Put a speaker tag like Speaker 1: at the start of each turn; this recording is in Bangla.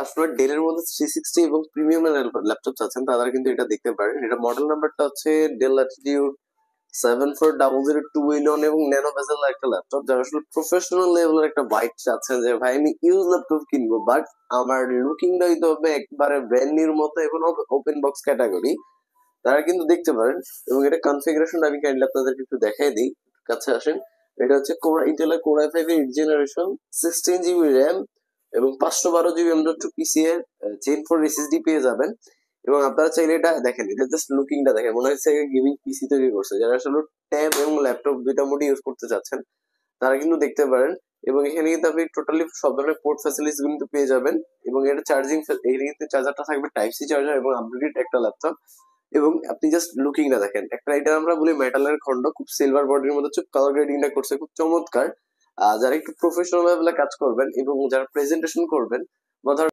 Speaker 1: আসলে ডেলের মধ্যে 360 এবং প্রিমিয়াম ল্যাপটপ চাচ্ছেন তারা কিন্তু এটা দেখতে পারেন। এটা মডেল নাম্বারটা হচ্ছে ডেল ল্যাটিটিউড 74002 এবং ন্যানো বেজেল একটা ল্যাপটপ, যারা আসলে প্রফেশনাল লেভেলের একটা বাইক চাচ্ছেন যে ভাই আমি ইউজ ল্যাপটপ কিনবো বাট আমার লুকিংটা দিতে হবে একবারে ব্র্যান্ড নিউর মতো এবং ওপেন বক্স ক্যাটাগরি, তারা কিন্তু দেখতে পারেন। এবং এটা কনফিগারেশন আমি কাইন্ডলি আপনাদেরকে একটু দেখাই দিই, কাছে আসেন। এটা হচ্ছে ইন্টেলের কোর i5 এর 8th জেনারেশন, 16 GB র্যাম এবং 512 GB M.2 PCIe Gen 4 SSD পেয়ে যাবেন। এবং আপনারা চাইলে এটা দেখেন, এটা জাস্ট লুকিংটা দেখেন, মনে হচ্ছে গেমিং পিসি তৈরি করছে। যারা আসলে ট্যাব এবং ল্যাপটপ দুইটা মোডে ইউজ করতে চাচ্ছেন তারা কিন্তু দেখতে পারেন। এবং এখানে কিন্তু আপনি টোটালি সব ধরনের পোর্ট ফ্যাসিলিটিস কিন্তু পেয়ে যাবেন। এবং এটা চার্জিং, এখানে কিন্তু চার্জারটা থাকবে টাইপ সি চার্জার এবং আপডেটেড একটা ল্যাপটপ। এবং আপনি জাস্ট লুকিংটা দেখেন, একটা এটা আমরা বলি মেটালের খন্ড, খুব সিলভার বডির মধ্যে খুব কালার গ্রেডিংটা করছে, খুব চমৎকার। যারা একটু প্রফেশনাল লেভেলে কাজ করবেন এবং যারা প্রেজেন্টেশন করবেন বা